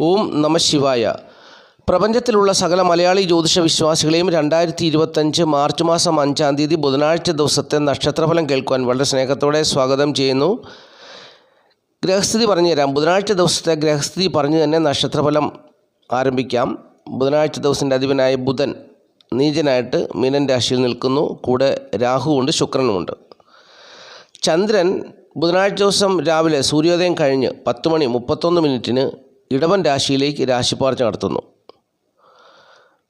ഓം നമ ശിവായ. പ്രപഞ്ചത്തിലുള്ള സകല മലയാളി ജ്യോതിഷ വിശ്വാസികളെയും 2025 മാർച്ച് മാസം 5-ാം തീയതി ബുധനാഴ്ച ദിവസത്തെ നക്ഷത്രഫലം കേൾക്കുവാൻ വളരെ സ്നേഹത്തോടെ സ്വാഗതം ചെയ്യുന്നു. ഗ്രഹസ്ഥിതി പറഞ്ഞുതരാം. ബുധനാഴ്ച ദിവസത്തെ ഗ്രഹസ്ഥിതി പറഞ്ഞു തന്നെ നക്ഷത്രഫലം ആരംഭിക്കാം. ബുധനാഴ്ച ദിവസത്തിൻ്റെ അധിപനായ ബുധൻ നീചനായിട്ട് മീനൻ രാശിയിൽ നിൽക്കുന്നു. കൂടെ രാഹുവുണ്ട്, ശുക്രനുമുണ്ട്. ചന്ദ്രൻ ബുധനാഴ്ച ദിവസം രാവിലെ സൂര്യോദയം കഴിഞ്ഞ് 10:31 ഇടവൻ രാശിയിലേക്ക് രാശിപ്പാർച്ച നടത്തുന്നു.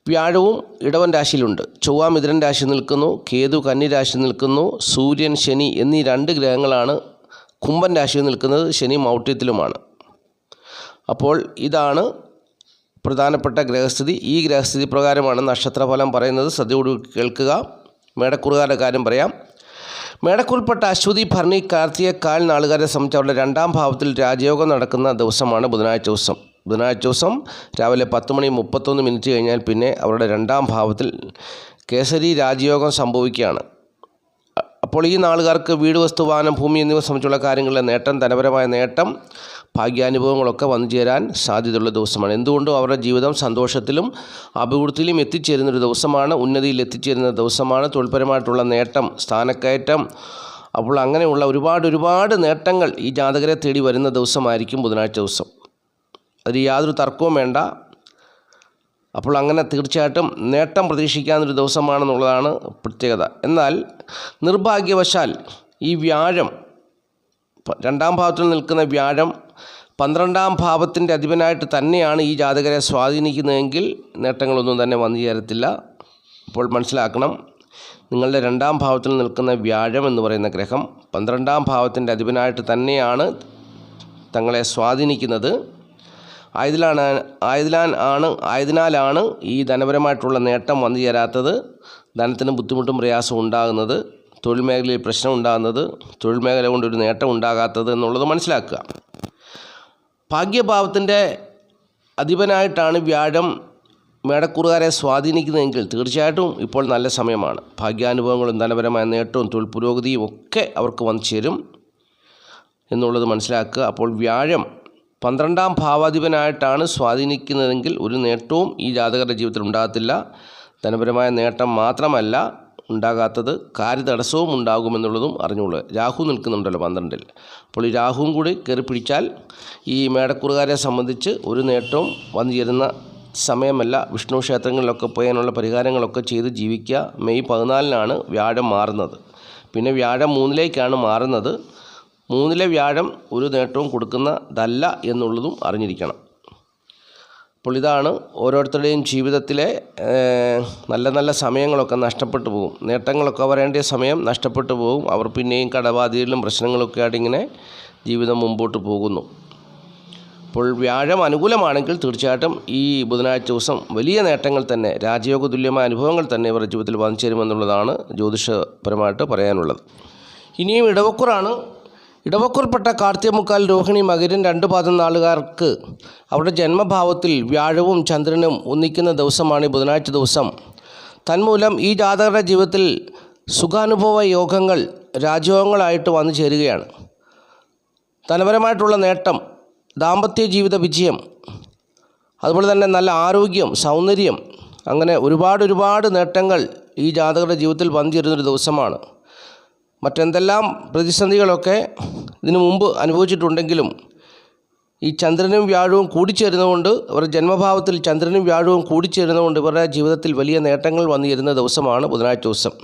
വ്യാഴവും ഇടവൻ രാശിയിലുണ്ട്. ചൊവ്വ മിഥുനൻ രാശി നിൽക്കുന്നു. കേതു കന്നി രാശി നിൽക്കുന്നു. സൂര്യൻ, ശനി എന്നീ 2 ഗ്രഹങ്ങളാണ് കുംഭൻ രാശിയിൽ നിൽക്കുന്നത്. ശനി മൗഢ്യത്തിലുമാണ്. അപ്പോൾ ഇതാണ് പ്രധാനപ്പെട്ട ഗ്രഹസ്ഥിതി. ഈ ഗ്രഹസ്ഥിതി പ്രകാരമാണ് നക്ഷത്രഫലം പറയുന്നത്. ശ്രദ്ധയോട് കേൾക്കുക. മേടക്കൂറുകാരുടെ കാര്യം പറയാം. മേടക്കൂറിൽപ്പെട്ട അശ്വതി, ഭരണി, കാർത്തിക, കാൽ നാളുകാരെ സംബന്ധിച്ച് അവരുടെ 2-ാം ഭാവത്തിൽ രാജയോഗം നടക്കുന്ന ദിവസമാണ് ബുധനാഴ്ച ദിവസം. ബുധനാഴ്ച ദിവസം രാവിലെ 10:31 കഴിഞ്ഞാൽ പിന്നെ അവരുടെ 2-ാം ഭാവത്തിൽ കേസരി രാജയോഗം സംഭവിക്കുകയാണ്. അപ്പോൾ ഈ നാളുകാർക്ക് വീട്, വസ്തു, വാഹനം, ഭൂമി എന്നിവ സംബന്ധിച്ചുള്ള കാര്യങ്ങളിലെ നേട്ടം, ധനപരമായ നേട്ടം, ഭാഗ്യാനുഭവങ്ങളൊക്കെ വന്നു ചേരാൻ സാധ്യതയുള്ള ദിവസമാണ്. എന്തുകൊണ്ടും അവരുടെ ജീവിതം സന്തോഷത്തിലും അഭിവൃദ്ധിയിലും എത്തിച്ചേരുന്നൊരു ദിവസമാണ്. ഉന്നതിയിൽ എത്തിച്ചേരുന്ന ദിവസമാണ്. തൊഴിൽപരമായിട്ടുള്ള നേട്ടം, സ്ഥാനക്കയറ്റം, അപ്പോൾ അങ്ങനെയുള്ള ഒരുപാട് നേട്ടങ്ങൾ ഈ ജാതകരെ തേടി വരുന്ന ദിവസമായിരിക്കും ബുധനാഴ്ച ദിവസം. അതിൽ യാതൊരു തർക്കവും വേണ്ട. അപ്പോൾ അങ്ങനെ തീർച്ചയായിട്ടും നേട്ടം പ്രതീക്ഷിക്കാവുന്നൊരു ദിവസമാണെന്നുള്ളതാണ് പ്രത്യേകത. എന്നാൽ നിർഭാഗ്യവശാൽ ഈ വ്യാഴം, 2-ാം ഭാവത്തിൽ നിൽക്കുന്ന വ്യാഴം 12-ാം ഭാവത്തിൻ്റെ അധിപനായിട്ട് തന്നെയാണ് ഈ ജാതകരെ സ്വാധീനിക്കുന്നതെങ്കിൽ നേട്ടങ്ങളൊന്നും തന്നെ വന്നു ചേരത്തില്ല. അപ്പോൾ മനസ്സിലാക്കണം, നിങ്ങളുടെ 2-ാം ഭാവത്തിൽ നിൽക്കുന്ന വ്യാഴം എന്ന് പറയുന്ന ഗ്രഹം 12-ാം ഭാവത്തിൻ്റെ അധിപനായിട്ട് തന്നെയാണ് തങ്ങളെ സ്വാധീനിക്കുന്നത്. ആയതിനാലാണ് ഈ ധനപരമായിട്ടുള്ള നേട്ടം വന്നു ചേരാത്തത്, ധനത്തിന് ബുദ്ധിമുട്ടും പ്രയാസവും ഉണ്ടാകുന്നത്, തൊഴിൽ മേഖലയിൽ പ്രശ്നം ഉണ്ടാകുന്നത്, തൊഴിൽ മേഖല കൊണ്ടൊരു നേട്ടം ഉണ്ടാകാത്തത് എന്നുള്ളത് മനസ്സിലാക്കുക. ഭാഗ്യഭാവത്തിൻ്റെ അധിപനായിട്ടാണ് വ്യാഴം മേടക്കൂറുകാരെ സ്വാധീനിക്കുന്നതെങ്കിൽ തീർച്ചയായിട്ടും ഇപ്പോൾ നല്ല സമയമാണ്. ഭാഗ്യാനുഭവങ്ങളും ധനപരമായ നേട്ടവും തൊഴിൽ പുരോഗതിയും ഒക്കെ അവർക്ക് വന്നു ചേരും എന്നുള്ളത് മനസ്സിലാക്കുക. അപ്പോൾ വ്യാഴം 12-ാം ഭാവാധിപനായിട്ടാണ് സ്വാധീനിക്കുന്നതെങ്കിൽ ഒരു നേട്ടവും ഈ ജാതകരുടെ ജീവിതത്തിൽ ഉണ്ടാകത്തില്ല. ധനപരമായ നേട്ടം മാത്രമല്ല ഉണ്ടാകാത്തത്, കാര്യതടസ്സവും ഉണ്ടാകുമെന്നുള്ളതും അറിഞ്ഞുകൊള്ളുക. രാഹു നിൽക്കുന്നുണ്ടല്ലോ 12-ൽ. അപ്പോൾ ഈ രാഹുവും കൂടി കയറി പിടിച്ചാൽ ഈ മേടക്കൂറുകാരെ സംബന്ധിച്ച് ഒരു നേട്ടവും വന്നു ചേരുന്ന സമയമല്ല. വിഷ്ണു ക്ഷേത്രങ്ങളിലൊക്കെ പോയി അതിനുള്ള പരിഹാരങ്ങളൊക്കെ ചെയ്ത് ജീവിക്കുക. മെയ് 14-നാണ് വ്യാഴം മാറുന്നത്. പിന്നെ വ്യാഴം 3-ലേക്കാണ് മാറുന്നത്. 3-ലെ വ്യാഴം ഒരു നേട്ടവും കൊടുക്കുന്നതല്ല എന്നുള്ളതും അറിഞ്ഞിരിക്കണം. അപ്പോൾ ഇതാണ് ഓരോരുത്തരുടെയും ജീവിതത്തിലെ നല്ല സമയങ്ങളൊക്കെ നഷ്ടപ്പെട്ടു പോകും. നേട്ടങ്ങളൊക്കെ വരേണ്ട സമയം നഷ്ടപ്പെട്ടു പോകും. അവർ പിന്നെയും കടബാധ്യതയിലും പ്രശ്നങ്ങളൊക്കെ ആയിട്ട് ഇങ്ങനെ ജീവിതം മുമ്പോട്ട് പോകുന്നു. അപ്പോൾ വ്യാഴം അനുകൂലമാണെങ്കിൽ തീർച്ചയായിട്ടും ഈ ബുധനാഴ്ച ദിവസം വലിയ നേട്ടങ്ങൾ തന്നെ, രാജയോഗ തുല്യമായ അനുഭവങ്ങൾ തന്നെ ഇവരുടെ ജീവിതത്തിൽ വന്നു ചേരുമെന്നുള്ളതാണ് ജ്യോതിഷപരമായിട്ട് പറയാനുള്ളത്. ഇനിയും ഇടവക്കൂറാണ്. ഇടവക്കൂറിൽപ്പെട്ട കാർത്തിക, മുക്കാൽ, രോഹിണി, മകരം 2 പാദം നാളുകാർക്ക് അവരുടെ ജന്മഭാവത്തിൽ വ്യാഴവും ചന്ദ്രനും ഒന്നിക്കുന്ന ദിവസമാണ് ഈ ബുധനാഴ്ച ദിവസം. തന്മൂലം ഈ ജാതകരുടെ ജീവിതത്തിൽ സുഖാനുഭവ യോഗങ്ങൾ രാജയോഗങ്ങളായിട്ട് വന്നു ചേരുകയാണ്. ധനപരമായിട്ടുള്ള നേട്ടം, ദാമ്പത്യ ജീവിത വിജയം, അതുപോലെ തന്നെ നല്ല ആരോഗ്യം, സൗന്ദര്യം, അങ്ങനെ ഒരുപാട് നേട്ടങ്ങൾ ഈ ജാതകരുടെ ജീവിതത്തിൽ വന്നു ചേരുന്നൊരു ദിവസമാണ്. മറ്റെന്തെല്ലാം പ്രതിസന്ധികളൊക്കെ ഇതിനു മുമ്പ് അനുഭവിച്ചിട്ടുണ്ടെങ്കിലും ഈ ചന്ദ്രനും വ്യാഴവും കൂടിച്ചേരുന്നതുകൊണ്ട്, ഇവരുടെ ജന്മഭാവത്തിൽ ചന്ദ്രനും വ്യാഴവും കൂടിച്ചേരുന്നതുകൊണ്ട് ഇവരുടെ ജീവിതത്തിൽ വലിയ നേട്ടങ്ങൾ വന്നു ചേരുന്ന ദിവസമാണ് ബുധനാഴ്ച ദിവസം.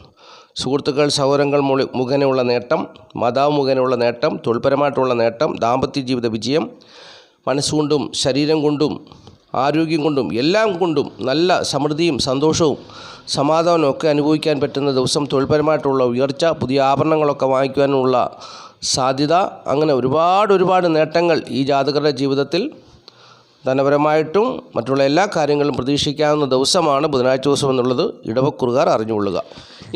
സുഹൃത്തുക്കൾ, സഹോദരങ്ങൾ മുഖേനയുള്ള നേട്ടം, മാതാവ് മുഖേനയുള്ള നേട്ടം, തൊഴിൽപരമായിട്ടുള്ള നേട്ടം, ദാമ്പത്യ ജീവിത വിജയം, മനസ്സുകൊണ്ടും ശരീരം കൊണ്ടും ആരോഗ്യം കൊണ്ടും എല്ലാം കൊണ്ടും നല്ല സമൃദ്ധിയും സന്തോഷവും സമാധാനവും ഒക്കെ അനുഭവിക്കാൻ പറ്റുന്ന ദിവസം. തൊഴിൽപരമായിട്ടുള്ള ഉയർച്ച, പുതിയ ആഭരണങ്ങളൊക്കെ വാങ്ങിക്കുവാനുള്ള സാധ്യത, അങ്ങനെ ഒരുപാട് നേട്ടങ്ങൾ ഈ ജാതകരുടെ ജീവിതത്തിൽ ധനപരമായിട്ടും മറ്റുള്ള എല്ലാ കാര്യങ്ങളും പ്രതീക്ഷിക്കാവുന്ന ദിവസമാണ് ബുധനാഴ്ച ദിവസം എന്നുള്ളത് ഇടവക്കൂറുകാർ അറിഞ്ഞുകൊള്ളുക.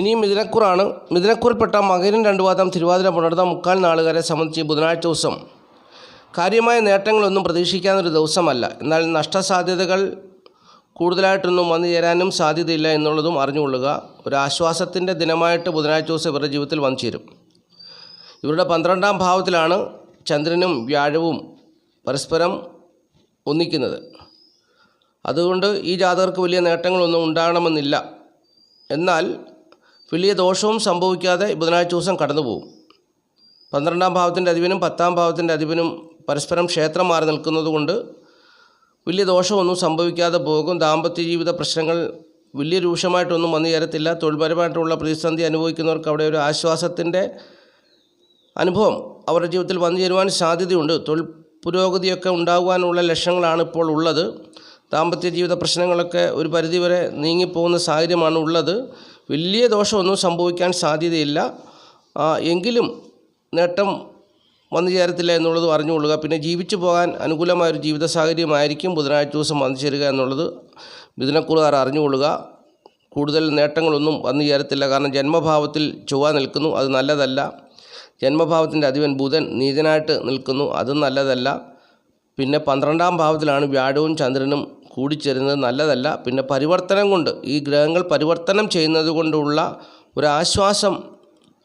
ഇനിയും മിഥുനക്കൂറാണ്. മിഥുനക്കൂറിൽപ്പെട്ട മകരം 2 പാദം, തിരുവാതിര, പുണർതം, മുക്കാൽ നാളുകാരെ സംബന്ധിച്ച് ബുധനാഴ്ച ദിവസം കാര്യമായ നേട്ടങ്ങളൊന്നും പ്രതീക്ഷിക്കാവുന്നൊരു ദിവസമല്ല. എന്നാൽ നഷ്ടസാധ്യതകൾ കൂടുതലായിട്ടൊന്നും വന്നു ചേരാനും സാധ്യതയില്ല എന്നുള്ളതും അറിഞ്ഞുകൊള്ളുക. ഒരാശ്വാസത്തിൻ്റെ ദിനമായിട്ട് ബുധനാഴ്ച ദിവസം ഇവരുടെ ജീവിതത്തിൽ വന്നു ചേരും. ഇവരുടെ 12-ാം ഭാവത്തിലാണ് ചന്ദ്രനും വ്യാഴവും പരസ്പരം ഒന്നിക്കുന്നത്. അതുകൊണ്ട് ഈ ജാതകർക്ക് വലിയ നേട്ടങ്ങളൊന്നും ഉണ്ടാകണമെന്നില്ല. എന്നാൽ വലിയ ദോഷവും സംഭവിക്കാതെ ബുധനാഴ്ച ദിവസം കടന്നു പോകും. 12-ാം ഭാവത്തിൻ്റെ അധിപനും 10-ാം ഭാവത്തിൻ്റെ അധിപനും പരസ്പരം ക്ഷേത്രം മാറി നിൽക്കുന്നത് കൊണ്ട് വലിയ ദോഷമൊന്നും സംഭവിക്കാതെ പോകും. ദാമ്പത്യ ജീവിത പ്രശ്നങ്ങൾ വലിയ രൂക്ഷമായിട്ടൊന്നും വന്നു ചേരത്തില്ല. തൊഴിൽപരമായിട്ടുള്ള പ്രതിസന്ധി അനുഭവിക്കുന്നവർക്ക് അവിടെ ഒരു ആശ്വാസത്തിൻ്റെ അനുഭവം അവരുടെ ജീവിതത്തിൽ വന്നു ചേരുവാൻ സാധ്യതയുണ്ട്. തൊഴിൽ പുരോഗതിയൊക്കെ ഉണ്ടാകുവാനുള്ള ലക്ഷണങ്ങളാണ് ഇപ്പോൾ ഉള്ളത്. ദാമ്പത്യ ജീവിത പ്രശ്നങ്ങളൊക്കെ ഒരു പരിധിവരെ നീങ്ങിപ്പോകുന്ന സാഹചര്യമാണ് ഉള്ളത്. വലിയ ദോഷമൊന്നും സംഭവിക്കാൻ സാധ്യതയില്ല. എങ്കിലും നേട്ടം വന്നു ചേരത്തില്ല എന്നുള്ളത് അറിഞ്ഞുകൊള്ളുക. പിന്നെ ജീവിച്ചു പോകാൻ അനുകൂലമായൊരു ജീവിത സാഹചര്യമായിരിക്കും ബുധനാഴ്ച ദിവസം വന്നു ചേരുക എന്നുള്ളത് മിഥുനക്കൂറുകാർ അറിഞ്ഞുകൊള്ളുക. കൂടുതൽ നേട്ടങ്ങളൊന്നും വന്നു ചേരത്തില്ല. കാരണം ജന്മഭാവത്തിൽ ചൊവ്വ നിൽക്കുന്നു, അത് നല്ലതല്ല. ജന്മഭാവത്തിൻ്റെ അധിപൻ ബുധൻ നീചനായിട്ട് നിൽക്കുന്നു, അതും നല്ലതല്ല. പിന്നെ 12-ാം ഭാവത്തിലാണ് വ്യാഴവും ചന്ദ്രനും കൂടിച്ചേരുന്നത്, നല്ലതല്ല. പിന്നെ പരിവർത്തനം കൊണ്ട് ഈ ഗ്രഹങ്ങൾ പരിവർത്തനം ചെയ്യുന്നത് കൊണ്ടുള്ള ഒരാശ്വാസം,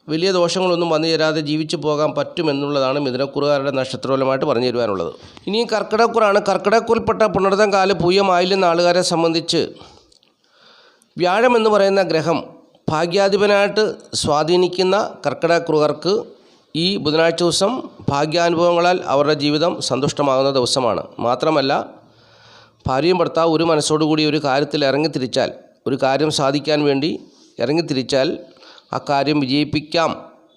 വലിയ ദോഷങ്ങളൊന്നും വന്നു ചേരാതെ ജീവിച്ചു പോകാൻ പറ്റുമെന്നുള്ളതാണ് മിഥുനക്കൂറുകാരുടെ നക്ഷത്രഫലമായിട്ട് പറഞ്ഞു തരുവാനുള്ളത്. ഇനി കർക്കിടക്കൂറാണ്. കർക്കിടക്കൂറിൽപ്പെട്ട പുണർതം കാല് പൂയം ആയില്യം നാളുകാരെ സംബന്ധിച്ച് വ്യാഴം എന്ന് പറയുന്ന ഗ്രഹം ഭാഗ്യാധിപനായിട്ട് സ്വാധീനിക്കുന്ന കർക്കിടക്കൂറുകാർക്ക് ഈ ബുധനാഴ്ച ദിവസം ഭാഗ്യാനുഭവങ്ങളാൽ അവരുടെ ജീവിതം സന്തുഷ്ടമാകുന്ന ദിവസമാണ്. മാത്രമല്ല, ഭാര്യയും ഭർത്താവ് ഒരു മനസ്സോടുകൂടി ഒരു കാര്യത്തിൽ ഇറങ്ങിത്തിരിച്ചാൽ, ഒരു കാര്യം സാധിക്കാൻ വേണ്ടി ഇറങ്ങിത്തിരിച്ചാൽ ആ കാര്യം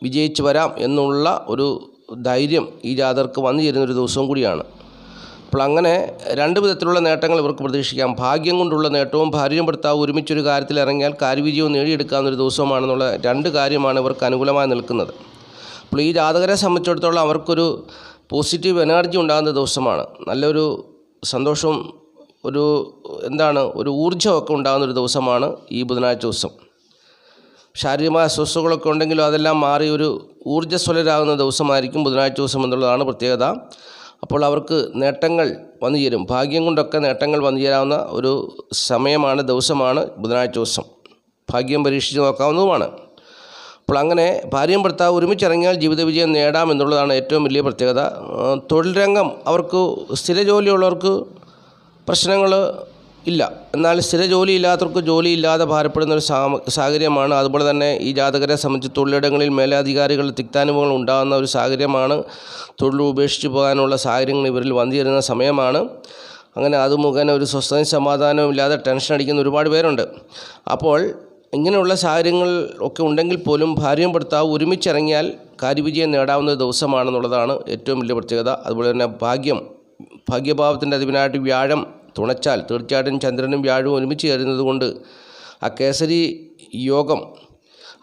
വിജയിച്ചു വരാം എന്നുള്ള ഒരു ധൈര്യം ഈ ജാതകർക്ക് വന്നു ചേരുന്നൊരു ദിവസവും കൂടിയാണ്. അപ്പോൾ അങ്ങനെ രണ്ട് വിധത്തിലുള്ള നേട്ടങ്ങൾ ഇവർക്ക് പ്രതീക്ഷിക്കാം. ഭാഗ്യം കൊണ്ടുള്ള നേട്ടവും ഭാര്യയും ഭർത്താവ് ഒരുമിച്ചൊരു കാര്യത്തിൽ ഇറങ്ങിയാൽ കാര്യവിജയവും നേടിയെടുക്കാവുന്നൊരു ദിവസമാണെന്നുള്ള രണ്ട് കാര്യമാണ് ഇവർക്ക് അനുകൂലമായി നിൽക്കുന്നത്. അപ്പോൾ ഈ ജാതകരെ സംബന്ധിച്ചിടത്തോളം അവർക്കൊരു പോസിറ്റീവ് എനർജി ഉണ്ടാകുന്ന ദിവസമാണ്. നല്ലൊരു സന്തോഷവും ഒരു ഊർജ്ജമൊക്കെ ഉണ്ടാകുന്നൊരു ദിവസമാണ് ഈ ബുധനാഴ്ച ദിവസം. ശാരീരികമായ അസ്വസ്ഥതകളൊക്കെ ഉണ്ടെങ്കിലും അതെല്ലാം മാറി ഒരു ഊർജ്ജസ്വലരാകുന്ന ദിവസമായിരിക്കും ബുധനാഴ്ച ദിവസം എന്നുള്ളതാണ് പ്രത്യേകത. അപ്പോൾ അവർക്ക് നേട്ടങ്ങൾ വന്നു ചേരും. ഭാഗ്യം കൊണ്ടൊക്കെ നേട്ടങ്ങൾ വന്നു ചേരാവുന്ന ഒരു സമയമാണ്, ദിവസമാണ് ബുധനാഴ്ച ദിവസം. ഭാഗ്യം പരീക്ഷിച്ച് നോക്കാവുന്നതുമാണ്. അപ്പോൾ അങ്ങനെ ഭാര്യയും ഭർത്താവ് ഒരുമിച്ചിറങ്ങിയാൽ ജീവിത വിജയം നേടാം എന്നുള്ളതാണ് ഏറ്റവും വലിയ പ്രത്യേകത. തൊഴിൽ രംഗം അവർക്ക് സ്ഥിര ജോലിയുള്ളവർക്ക് പ്രശ്നങ്ങൾ ഇല്ല. എന്നാൽ സ്ഥിര ജോലി ഇല്ലാത്തവർക്ക് ജോലിയില്ലാതെ ഭാരപ്പെടുന്ന ഒരു സാഹചര്യമാണ്. അതുപോലെ തന്നെ ഈ ജാതകരെ സംബന്ധിച്ച് തൊഴിലിടങ്ങളിൽ മേലധികാരികൾ തിക്താനുഭവങ്ങൾ ഉണ്ടാകുന്ന ഒരു സാഹചര്യമാണ്. തൊഴിൽ ഉപേക്ഷിച്ച് പോകാനുള്ള സാഹചര്യങ്ങൾ ഇവരിൽ വന്നു ചേരുന്ന സമയമാണ്. അങ്ങനെ അത് മുഖേന ഒരു സ്വസ്ഥതയും സമാധാനവും ഇല്ലാതെ ടെൻഷൻ അടിക്കുന്ന ഒരുപാട് പേരുണ്ട്. അപ്പോൾ ഇങ്ങനെയുള്ള സാഹചര്യങ്ങൾ ഒക്കെ ഉണ്ടെങ്കിൽ പോലും ഭാര്യയും ഭർത്താവ് ഒരുമിച്ചിറങ്ങിയാൽ കാര്യവിജയം നേടാവുന്ന ദിവസമാണെന്നുള്ളതാണ് ഏറ്റവും വലിയ പ്രത്യേകത. അതുപോലെ തന്നെ ഭാഗ്യഭാവത്തിൻ്റെ അധിപനായിട്ട് വ്യാഴം തുണച്ചാൽ തീർച്ചയായിട്ടും ചന്ദ്രനും വ്യാഴവും ഒരുമിച്ച് ചേരുന്നത് കൊണ്ട് ആ കേസരി യോഗം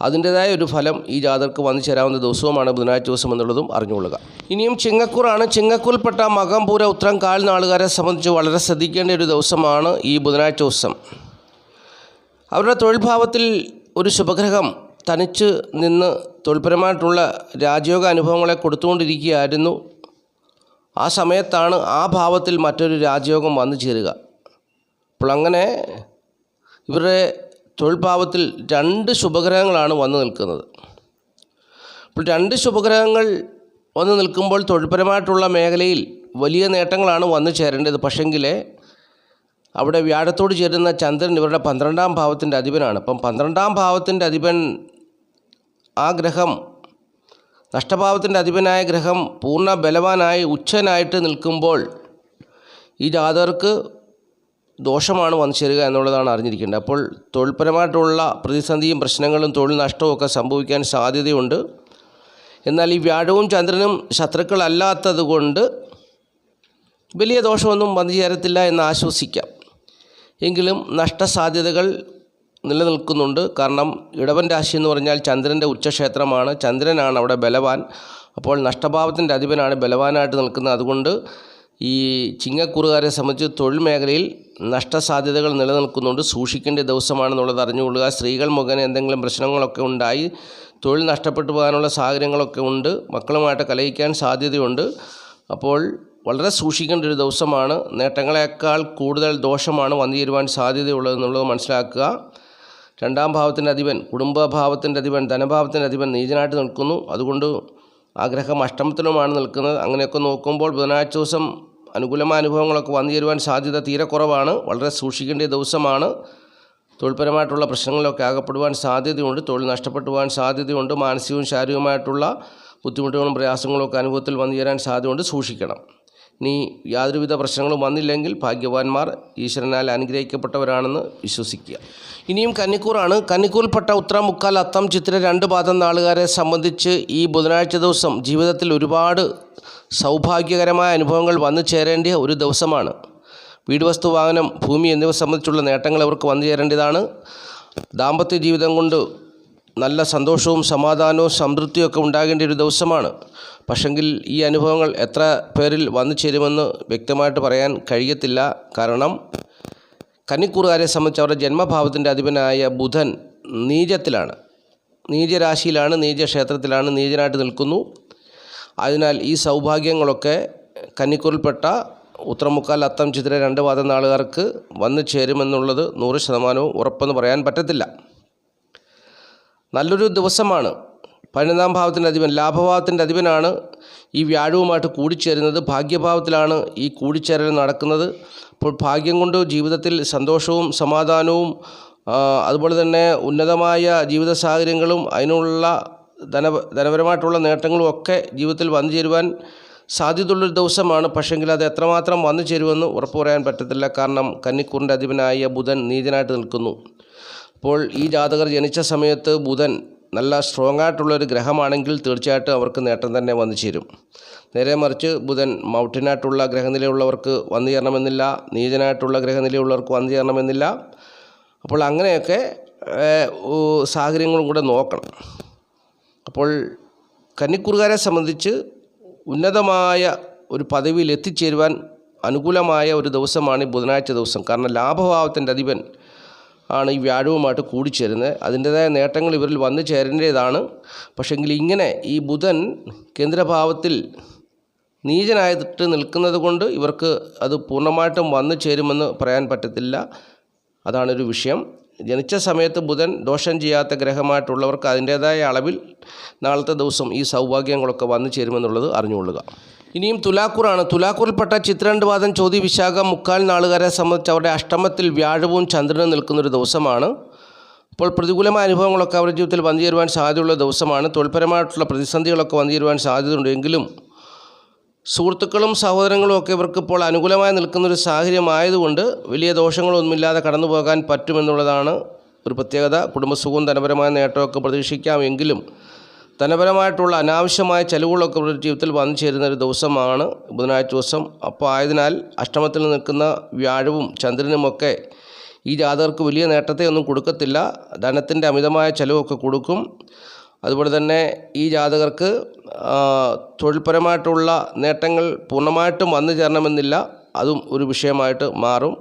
അതിൻ്റേതായ ഒരു ഫലം ഈ ജാതകർക്ക് വന്നു ചേരാവുന്ന ദിവസവുമാണ് ബുധനാഴ്ച ദിവസം എന്നുള്ളതും അറിഞ്ഞുകൊള്ളുക. ഇനിയും ചിങ്ങക്കൂറാണ്. ചിങ്ങക്കൂറിൽപ്പെട്ട മകം പൂര ഉത്രം കാൽ നാളുകാരെ സംബന്ധിച്ച് വളരെ ശ്രദ്ധിക്കേണ്ട ഒരു ദിവസമാണ് ഈ ബുധനാഴ്ച ദിവസം. അവരുടെ തൊഴിൽ ഭാവത്തിൽ ഒരു ശുഭഗ്രഹം തനിച്ച് നിന്ന് തൊഴിൽപരമായിട്ടുള്ള രാജയോഗ അനുഭവങ്ങളെ കൊടുത്തുകൊണ്ടിരിക്കുകയായിരുന്നു. ആ സമയത്താണ് ആ ഭാവത്തിൽ മറ്റൊരു രാജയോഗം വന്നു ചേരുക. അപ്പോൾ അങ്ങനെ ഇവരുടെ തൊഴിൽ ഭാവത്തിൽ 2 ശുഭഗ്രഹങ്ങളാണ് വന്നു നിൽക്കുന്നത്. അപ്പോൾ 2 ശുഭഗ്രഹങ്ങൾ വന്നു നിൽക്കുമ്പോൾ തൊഴിൽപരമായിട്ടുള്ള മേഖലയിൽ വലിയ നേട്ടങ്ങളാണ് വന്നു ചേരേണ്ടത്. പക്ഷെങ്കിൽ അവിടെ വ്യാഴത്തോട് ചേരുന്ന ചന്ദ്രൻ ഇവരുടെ 12-ാം ഭാവത്തിൻ്റെ അധിപനാണ്. അപ്പം 12-ാം ഭാവത്തിൻ്റെ അധിപൻ, ആ ഗ്രഹം, നഷ്ടഭാവത്തിൻ്റെ അധിപനായ ഗ്രഹം പൂർണ്ണ ബലവാനായി ഉച്ചനായിട്ട് നിൽക്കുമ്പോൾ ഈ ജാതകർക്ക് ദോഷമാണ് വന്നു ചേരുക എന്നുള്ളതാണ് അറിഞ്ഞിരിക്കേണ്ടത്. അപ്പോൾ തൊഴിൽപരമായിട്ടുള്ള പ്രതിസന്ധിയും പ്രശ്നങ്ങളും തൊഴിൽ നഷ്ടവും ഒക്കെ സംഭവിക്കാൻ സാധ്യതയുണ്ട്. എന്നാൽ ഈ വ്യാഴവും ചന്ദ്രനും ശത്രുക്കളല്ലാത്തത് കൊണ്ട് വലിയ ദോഷമൊന്നും വന്നു ചേരത്തില്ല എന്ന് ആശ്വസിക്കാം. എങ്കിലും നഷ്ടസാധ്യതകൾ നിലനിൽക്കുന്നുണ്ട്. കാരണം ഇടവൻ രാശി എന്ന് പറഞ്ഞാൽ ചന്ദ്രൻ്റെ ഉച്ചക്ഷേത്രമാണ്. ചന്ദ്രനാണ് അവിടെ ബലവാൻ. അപ്പോൾ നഷ്ടഭാവത്തിൻ്റെ അധിപനാണ് ബലവാനായിട്ട് നിൽക്കുന്നത്. അതുകൊണ്ട് ഈ ചിങ്ങക്കൂറുകാരെ സംബന്ധിച്ച് തൊഴിൽ മേഖലയിൽ നഷ്ടസാധ്യതകൾ നിലനിൽക്കുന്നുണ്ട്. സൂക്ഷിക്കേണ്ട ദിവസമാണെന്നുള്ളത് അറിഞ്ഞുകൊള്ളുക. സ്ത്രീകൾ മുഖേന എന്തെങ്കിലും പ്രശ്നങ്ങളൊക്കെ ഉണ്ടായി തൊഴിൽ നഷ്ടപ്പെട്ടു പോകാനുള്ള സാഹചര്യങ്ങളൊക്കെ ഉണ്ട്. മക്കളുമായിട്ട് കലഹിക്കാൻ സാധ്യതയുണ്ട്. അപ്പോൾ വളരെ സൂക്ഷിക്കേണ്ട ഒരു ദിവസമാണ്. നേട്ടങ്ങളെക്കാൾ കൂടുതൽ ദോഷമാണ് വന്നു ചേരുവാൻ സാധ്യതയുള്ളതെന്നുള്ളത് മനസ്സിലാക്കുക. 2-ാം ഭാവത്തിൻ്റെ അധിപൻ, കുടുംബഭാവത്തിൻ്റെ അധിപൻ, ധനഭാവത്തിൻ്റെ അധിപൻ നീചനായിട്ട് നിൽക്കുന്നു. അതുകൊണ്ട് ആ ഗ്രഹം അഷ്ടമത്തിലുമാണ് നിൽക്കുന്നത്. അങ്ങനെയൊക്കെ നോക്കുമ്പോൾ ബുധനാഴ്ച ദിവസം അനുകൂലമായ അനുഭവങ്ങളൊക്കെ വന്നു ചേരുവാൻ സാധ്യത തീരെ കുറവാണ്. വളരെ സൂക്ഷിക്കേണ്ട ദിവസമാണ്. തൊഴിൽപരമായിട്ടുള്ള പ്രശ്നങ്ങളിലൊക്കെ അകപ്പെടുവാൻ സാധ്യതയുണ്ട്. തൊഴിൽ നഷ്ടപ്പെട്ടു പോകാൻ സാധ്യതയുണ്ട്. മാനസികവും ശാരീരികവുമായിട്ടുള്ള ബുദ്ധിമുട്ടുകളും പ്രയാസങ്ങളും ഒക്കെ അനുഭവത്തിൽ വന്നു ചേരാൻ സാധ്യതയുണ്ട്. സൂക്ഷിക്കണം. ഇനി യാതൊരുവിധ പ്രശ്നങ്ങളും വന്നില്ലെങ്കിൽ ഭാഗ്യവാന്മാർ, ഈശ്വരനാൽ അനുഗ്രഹിക്കപ്പെട്ടവരാണെന്ന് വിശ്വസിക്കുക. ഇനിയും കന്നിക്കൂറാണ്. കന്നിക്കൂറിൽപ്പെട്ട ഉത്രം, മുക്കാൽ, അത്തം, ചിത്തിര 2 പാദം നാളുകാരെ സംബന്ധിച്ച് ഈ ബുധനാഴ്ച ദിവസം ജീവിതത്തിൽ ഒരുപാട് സൗഭാഗ്യകരമായ അനുഭവങ്ങൾ വന്നു ചേരേണ്ട ഒരു ദിവസമാണ്. വീട്, വസ്തു, വാഹനം, ഭൂമി എന്നിവ സംബന്ധിച്ചുള്ള നേട്ടങ്ങൾ അവർക്ക് വന്നു ചേരേണ്ടതാണ്. ദാമ്പത്യ ജീവിതം കൊണ്ട് നല്ല സന്തോഷവും സമാധാനവും സംതൃപ്തിയൊക്കെ ഉണ്ടാകേണ്ട ഒരു ദിവസമാണ്. പക്ഷെങ്കിൽ ഈ അനുഭവങ്ങൾ എത്ര പേരിൽ വന്നു ചേരുമെന്ന് വ്യക്തമായിട്ട് പറയാൻ കഴിയത്തില്ല. കാരണം കന്നിക്കൂറുകാരെ സംബന്ധിച്ച് അവരുടെ ജന്മഭാവത്തിൻ്റെ അധിപനായ ബുധൻ നീചത്തിലാണ്, നീചരാശിയിലാണ്, നീചക്ഷേത്രത്തിലാണ്, നീചനായിട്ട് നിൽക്കുന്നു. അതിനാൽ ഈ സൗഭാഗ്യങ്ങളൊക്കെ കന്നിക്കൂറിൽപ്പെട്ട ഉത്രം, മുക്കാൽ, അത്തം, ചിത്തിര 2 പാദം നാളുകാർക്ക് വന്നു ചേരുമെന്നുള്ളത് 100% ഉറപ്പെന്ന് പറയാൻ പറ്റത്തില്ല. നല്ലൊരു ദിവസമാണ്. 12ാം ഭാവത്തിൻ്റെ അധിപൻ, ലാഭഭാവത്തിൻ്റെ അധിപനാണ് ഈ വ്യാഴവുമായിട്ട് കൂടിച്ചേരുന്നത്. ഭാഗ്യഭാവത്തിലാണ് ഈ കൂടിച്ചേരൽ നടക്കുന്നത്. അപ്പോൾ ഭാഗ്യം കൊണ്ട് ജീവിതത്തിൽ സന്തോഷവും സമാധാനവും അതുപോലെ തന്നെ ഉന്നതമായ ജീവിത സാഹചര്യങ്ങളും അതിനുള്ള ധനപരമായിട്ടുള്ള നേട്ടങ്ങളും ഒക്കെ ജീവിതത്തിൽ വന്നു ചേരുവാൻ സാധ്യതയുള്ളൊരു ദിവസമാണ്. പക്ഷെങ്കിൽ അത് എത്രമാത്രം വന്നു ചേരുമെന്ന് ഉറപ്പ് പറയാൻ പറ്റത്തില്ല. കാരണം കന്നിക്കൂറിൻ്റെ അധിപനായ ബുധൻ നീചനായിട്ട് നിൽക്കുന്നു. അപ്പോൾ ഈ ജാതകർ ജനിച്ച സമയത്ത് ബുധൻ നല്ല സ്ട്രോങ് ആയിട്ടുള്ളൊരു ഗ്രഹമാണെങ്കിൽ തീർച്ചയായിട്ടും അവർക്ക് നേട്ടം തന്നെ വന്നു ചേരും. നേരെ മറിച്ച് ബുധൻ മൗട്ടിനായിട്ടുള്ള ഗ്രഹനിലയുള്ളവർക്ക് വന്നു ചേരണമെന്നില്ല, നീചനായിട്ടുള്ള ഗ്രഹനിലയുള്ളവർക്ക് വന്നു ചേരണമെന്നില്ല. അപ്പോൾ അങ്ങനെയൊക്കെ സാഹചര്യങ്ങളും കൂടെ നോക്കണം. അപ്പോൾ കന്നിക്കൂറുകാരെ സംബന്ധിച്ച് ഉന്നതമായ ഒരു പദവിയിൽ എത്തിച്ചേരുവാൻ അനുകൂലമായ ഒരു ദിവസമാണ് ഈ ബുധനാഴ്ച ദിവസം. കാരണം ലാഭഭാവത്തിൻ്റെ അധിപൻ ആണ് ഈ വ്യാഴവുമായിട്ട് കൂടിച്ചേരുന്നത്. അതിൻ്റേതായ നേട്ടങ്ങൾ ഇവരിൽ വന്നു ചേരേണ്ടതാണ്. പക്ഷെങ്കിൽ ഇങ്ങനെ ഈ ബുധൻ കേന്ദ്രഭാവത്തിൽ നീചനായിട്ട് നിൽക്കുന്നത് കൊണ്ട് ഇവർക്ക് അത് പൂർണ്ണമായിട്ടും വന്നു ചേരുമെന്ന് പറയാൻ പറ്റത്തില്ല. അതാണൊരു വിഷയം. ജനിച്ച സമയത്ത് ബുധൻ ദോഷം ചെയ്യാത്ത ഗ്രഹമായിട്ടുള്ളവർക്ക് അതിൻ്റേതായ അളവിൽ നാളത്തെ ദിവസം ഈ സൗഭാഗ്യങ്ങളൊക്കെ വന്നു ചേരുമെന്നുള്ളത് അറിഞ്ഞുകൊള്ളുക. ഇനിയും തുലാക്കൂറാണ്. തുലാക്കൂറിൽപ്പെട്ട ചിത്ര 2 പാദം, ചോതി, വിശാഖം, മുക്കാൽ നാളുകാരെ സംബന്ധിച്ച് അവരുടെ അഷ്ടമത്തിൽ വ്യാഴവും ചന്ദ്രനും നിൽക്കുന്നൊരു ദിവസമാണ്. അപ്പോൾ പ്രതികൂലമായ അനുഭവങ്ങളൊക്കെ അവരുടെ ജീവിതത്തിൽ വന്നു ചേരുവാൻ സാധ്യതയുള്ള ദിവസമാണ്. തൊഴിൽപരമായിട്ടുള്ള പ്രതിസന്ധികളൊക്കെ വന്നു ചേരുവാൻ സാധ്യതയുണ്ടെങ്കിലും സുഹൃത്തുക്കളും സഹോദരങ്ങളും ഒക്കെ ഇവർക്കിപ്പോൾ അനുകൂലമായി നിൽക്കുന്നൊരു സാഹചര്യമായതുകൊണ്ട് വലിയ ദോഷങ്ങളൊന്നുമില്ലാതെ കടന്നു പോകാൻ പറ്റുമെന്നുള്ളതാണ് ഒരു പ്രത്യേകത. കുടുംബസുഖവും ധനപരമായ നേട്ടമൊക്കെ പ്രതീക്ഷിക്കാമെങ്കിലും ധനപരമായിട്ടുള്ള അനാവശ്യമായ ചെലവുകളൊക്കെ ഇവരുടെ ജീവിതത്തിൽ വന്നു ചേരുന്ന ഒരു ദിവസമാണ് ബുധനാഴ്ച ദിവസം. അപ്പോൾ ആയതിനാൽ അഷ്ടമത്തിൽ നിൽക്കുന്ന വ്യാഴവും ചന്ദ്രനുമൊക്കെ ഈ ജാതകർക്ക് വലിയ നേട്ടത്തെ ഒന്നും കൊടുക്കത്തില്ല. ധനത്തിൻ്റെ അമിതമായ ചെലവൊക്കെ കൊടുക്കും. അതുപോലെ തന്നെ ഈ ജാതകർക്ക് തൊഴിൽപരമായിട്ടുള്ള നേട്ടങ്ങൾ പൂർണ്ണമായിട്ടും വന്നു ചേരണമെന്നില്ല. അതും ഒരു വിഷയമായിട്ട് മാറും.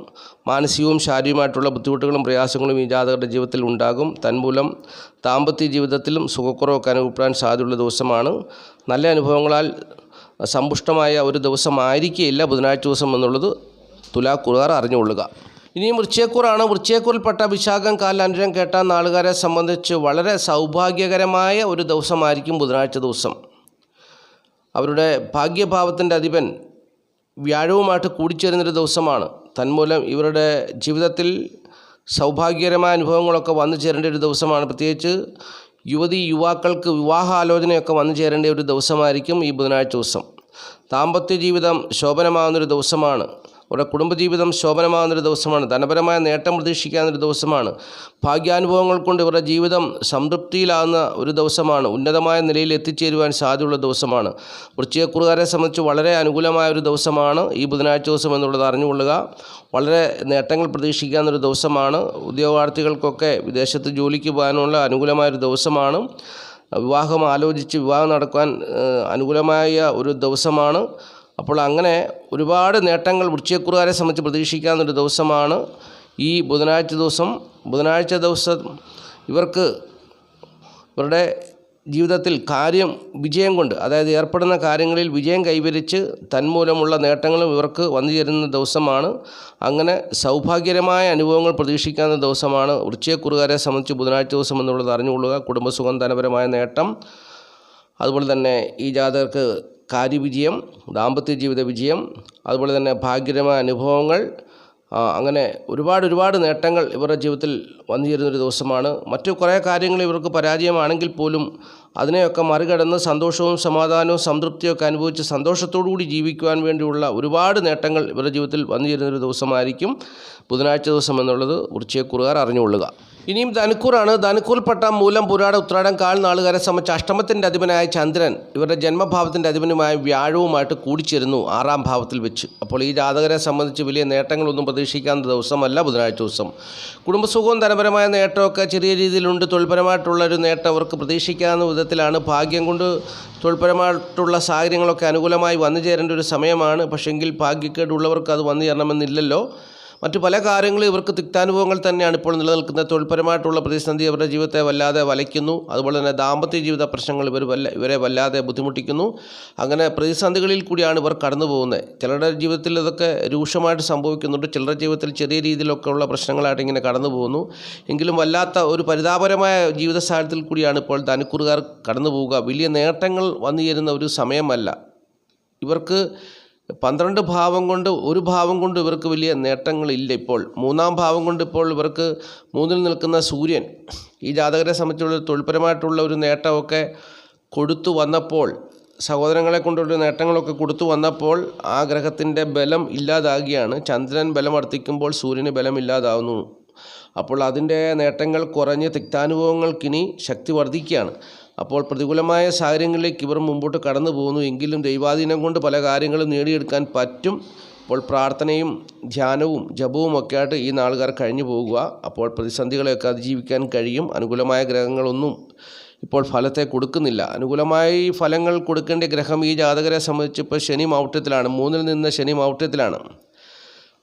മാനസികവും ശാരീരികമായിട്ടുള്ള ബുദ്ധിമുട്ടുകളും പ്രയാസങ്ങളും ഈ ജാതകരുടെ ജീവിതത്തിൽ ഉണ്ടാകും. തന്മൂലം ദാമ്പത്യ ജീവിതത്തിലും സുഖക്കുറവൊക്കെ അനുഭവപ്പെടാൻ സാധ്യതയുള്ള ദിവസമാണ്. നല്ല അനുഭവങ്ങളാൽ സമ്പുഷ്ടമായ ഒരു ദിവസമായിരിക്കുകയില്ല ബുധനാഴ്ച ദിവസം എന്നുള്ളത് തുലാക്കൂറുകാർ അറിഞ്ഞുകൊള്ളുക. ഇനിയും വൃശ്ചികക്കൂറാണ്. വൃശ്ചികക്കൂറിൽപ്പെട്ട വിശാഖം, കാൽ, അനിഴം, കേട്ട നാളുകാരെ സംബന്ധിച്ച് വളരെ സൗഭാഗ്യകരമായ ഒരു ദിവസമായിരിക്കും ബുധനാഴ്ച ദിവസം. അവരുടെ ഭാഗ്യഭാവത്തിൻ്റെ അധിപൻ വ്യാഴവുമായിട്ട് കൂടിച്ചേരുന്നൊരു ദിവസമാണ്. തന്മൂലം ഇവരുടെ ജീവിതത്തിൽ സൗഭാഗ്യകരമായ അനുഭവങ്ങളൊക്കെ വന്നു ചേരേണ്ട ഒരു ദിവസമാണ്. പ്രത്യേകിച്ച് യുവാക്കൾക്ക് വിവാഹാലോചനയൊക്കെ വന്നു ചേരേണ്ട ഒരു ദിവസമായിരിക്കും ഈ ബുധനാഴ്ച ദിവസം. ദാമ്പത്യ ജീവിതം ശോഭനമാകുന്നൊരു ദിവസമാണ്. അവരുടെ കുടുംബജീവിതം ശോഭനമാകുന്നൊരു ദിവസമാണ്. ധനപരമായ നേട്ടം പ്രതീക്ഷിക്കാവുന്നൊരു ദിവസമാണ്. ഭാഗ്യാനുഭവങ്ങൾ കൊണ്ട് ഇവരുടെ ജീവിതം സംതൃപ്തിയിലാകുന്ന ഒരു ദിവസമാണ്. ഉന്നതമായ നിലയിൽ എത്തിച്ചേരുവാൻ സാധ്യതയുള്ള ദിവസമാണ്. വൃശ്ചികക്കൂറുകാരെ സംബന്ധിച്ച് വളരെ അനുകൂലമായ ഒരു ദിവസമാണ് ഈ ബുധനാഴ്ച ദിവസം എന്നുള്ളത് അറിഞ്ഞുകൊള്ളുക. വളരെ നേട്ടങ്ങൾ പ്രതീക്ഷിക്കാവുന്നൊരു ദിവസമാണ്. ഉദ്യോഗാർത്ഥികൾക്കൊക്കെ വിദേശത്ത് ജോലിക്ക് പോകാനുള്ള അനുകൂലമായൊരു ദിവസമാണ്. വിവാഹം ആലോചിച്ച് വിവാഹം നടക്കാൻ അനുകൂലമായ ഒരു ദിവസമാണ്. അപ്പോൾ അങ്ങനെ ഒരുപാട് നേട്ടങ്ങൾ വൃശ്ചികക്കൂറുകാരെ സംബന്ധിച്ച് പ്രതീക്ഷിക്കാവുന്നൊരു ദിവസമാണ് ഈ ബുധനാഴ്ച ദിവസം. ബുധനാഴ്ച ദിവസം ഇവർക്ക് ഇവരുടെ ജീവിതത്തിൽ വിജയം കൊണ്ട്, അതായത് ഏർപ്പെടുന്ന കാര്യങ്ങളിൽ വിജയം കൈവരിച്ച് തന്മൂലമുള്ള നേട്ടങ്ങളും ഇവർക്ക് വന്നു ചേരുന്ന ദിവസമാണ്. അങ്ങനെ സൗഭാഗ്യകരമായ അനുഭവങ്ങൾ പ്രതീക്ഷിക്കാവുന്ന ദിവസമാണ് വൃശ്ചികക്കൂറുകാരെ സംബന്ധിച്ച് ബുധനാഴ്ച ദിവസം എന്നുള്ളത് അറിഞ്ഞുകൊള്ളുക. കുടുംബസുഖം, ധനപരമായ നേട്ടം, അതുപോലെ തന്നെ ഈ ജാതകർക്ക് കാര്യവിജയം, ദാമ്പത്യ ജീവിത വിജയം, അതുപോലെ തന്നെ ഭാഗ്യകരമായ അനുഭവങ്ങൾ, അങ്ങനെ ഒരുപാട് നേട്ടങ്ങൾ ഇവരുടെ ജീവിതത്തിൽ വന്നു ചേരുന്നൊരു ദിവസമാണ്. മറ്റു കുറേ കാര്യങ്ങൾ ഇവർക്ക് പരാജയമാണെങ്കിൽ പോലും അതിനെയൊക്കെ മറികടന്ന് സന്തോഷവും സമാധാനവും സംതൃപ്തിയൊക്കെ അനുഭവിച്ച് സന്തോഷത്തോടുകൂടി ജീവിക്കുവാൻ വേണ്ടിയുള്ള ഒരുപാട് നേട്ടങ്ങൾ ഇവരുടെ ജീവിതത്തിൽ വന്നു ചേരുന്നൊരു ദിവസമായിരിക്കും ബുധനാഴ്ച ദിവസം എന്നുള്ളത് വൃശ്ചികക്കൂറുകാർ അറിഞ്ഞുകൊള്ളുക. ഇനിയും ധനുക്കൂറാണ്. ധനുക്കൂറിൽപ്പെട്ട മൂലം, പൂരാട, ഉത്രാടം, കാൽ നാളുകാരെ സംബന്ധിച്ച് അഷ്ടമത്തിൻ്റെ അധിപനായ ചന്ദ്രൻ ഇവരുടെ ജന്മഭാവത്തിൻ്റെ അധിപനുമായ വ്യാഴവുമായിട്ട് കൂടിച്ചേരുന്നു 6ാം ഭാവത്തിൽ വെച്ച്. അപ്പോൾ ഈ ജാതകരെ സംബന്ധിച്ച് വലിയ നേട്ടങ്ങളൊന്നും പ്രതീക്ഷിക്കാവുന്ന ദിവസമല്ല ബുധനാഴ്ച ദിവസം. കുടുംബസുഖവും ധനപരമായ നേട്ടമൊക്കെ ചെറിയ രീതിയിലുണ്ട്. തൊഴിൽപരമായിട്ടുള്ളൊരു നേട്ടം അവർക്ക് പ്രതീക്ഷിക്കാവുന്ന വിധത്തിലാണ്. ഭാഗ്യം കൊണ്ട് തൊഴിൽപരമായിട്ടുള്ള സാഹചര്യങ്ങളൊക്കെ അനുകൂലമായി വന്നു ചേരേണ്ട ഒരു സമയമാണ്. പക്ഷെങ്കിൽ ഭാഗ്യക്കേടുള്ളവർക്ക് അത് വന്നു ചേരണമെന്നില്ലല്ലോ. മറ്റു പല കാര്യങ്ങളും ഇവർക്ക് തിക്താനുഭവങ്ങൾ തന്നെയാണ് ഇപ്പോൾ നിലനിൽക്കുന്നത്. തൊഴിൽപരമായിട്ടുള്ള പ്രതിസന്ധി അവരുടെ ജീവിതത്തെ വല്ലാതെ വലയ്ക്കുന്നു. അതുപോലെ തന്നെ ദാമ്പത്യ ജീവിത പ്രശ്നങ്ങൾ ഇവരെ വല്ലാതെ ബുദ്ധിമുട്ടിക്കുന്നു. അങ്ങനെ പ്രതിസന്ധികളിൽ കൂടിയാണ് ഇവർ കടന്നു പോകുന്നത്. ചിലരുടെ ജീവിതത്തിൽ ഇതൊക്കെ രൂക്ഷമായിട്ട് സംഭവിക്കുന്നുണ്ട്. ചിലരുടെ ജീവിതത്തിൽ ചെറിയ രീതിയിലൊക്കെ ഉള്ള പ്രശ്നങ്ങളായിട്ട് ഇങ്ങനെ കടന്നു പോകുന്നു. എങ്കിലും വല്ലാത്ത ഒരു പരിതാപകരമായ ജീവിത സാഹചര്യത്തിൽ കൂടിയാണ് ഇപ്പോൾ ധനുക്കൂറുകാർ കടന്നു പോവുക. വലിയ നേട്ടങ്ങൾ വന്നു ചേരുന്ന ഒരു സമയമല്ല. ഇവർക്ക് 12 ഭാവം കൊണ്ട് ഒരു ഭാവം കൊണ്ട് ഇവർക്ക് വലിയ നേട്ടങ്ങളില്ല. ഇപ്പോൾ 3ാം ഭാവം കൊണ്ട് ഇപ്പോൾ ഇവർക്ക് 3ൽ നിൽക്കുന്ന സൂര്യൻ ഈ ജാതകരെ സംബന്ധിച്ചുള്ള തൊഴിൽപരമായിട്ടുള്ള ഒരു നേട്ടമൊക്കെ കൊടുത്തു വന്നപ്പോൾ, സഹോദരങ്ങളെ കൊണ്ടുള്ള നേട്ടങ്ങളൊക്കെ കൊടുത്തു വന്നപ്പോൾ ആ ഗ്രഹത്തിൻ്റെ ബലം ഇല്ലാതാകുകയാണ്. ചന്ദ്രൻ ബലം വർദ്ധിക്കുമ്പോൾ സൂര്യന് ബലം ഇല്ലാതാവുന്നു. അപ്പോൾ അതിൻ്റെ നേട്ടങ്ങൾ കുറഞ്ഞ് തിക്താനുഭവങ്ങൾക്കിനി ശക്തി വർദ്ധിക്കുകയാണ്. അപ്പോൾ പ്രതികൂലമായ സാഹചര്യങ്ങളിലേക്ക് ഇവർ മുമ്പോട്ട് കടന്നു പോകുന്നു. എങ്കിലും ദൈവാധീനം കൊണ്ട് പല കാര്യങ്ങളും നേടിയെടുക്കാൻ പറ്റും. അപ്പോൾ പ്രാർത്ഥനയും ധ്യാനവും ജപവും ഒക്കെ ആയിട്ട് ഈ നാളുകാർ കഴിഞ്ഞു പോകുക. അപ്പോൾ പ്രതിസന്ധികളെയൊക്കെ അതിജീവിക്കാൻ കഴിയും. അനുകൂലമായ ഗ്രഹങ്ങളൊന്നും ഇപ്പോൾ ഫലത്തെ കൊടുക്കുന്നില്ല. അനുകൂലമായി ഫലങ്ങൾ കൊടുക്കേണ്ട ഗ്രഹം ഈ ജാതകരെ സംബന്ധിച്ച് ഇപ്പോൾ ശനി മൗഢ്യത്തിലാണ്. 3ൽ നിന്ന് ശനി മൗഢ്യത്തിലാണ്.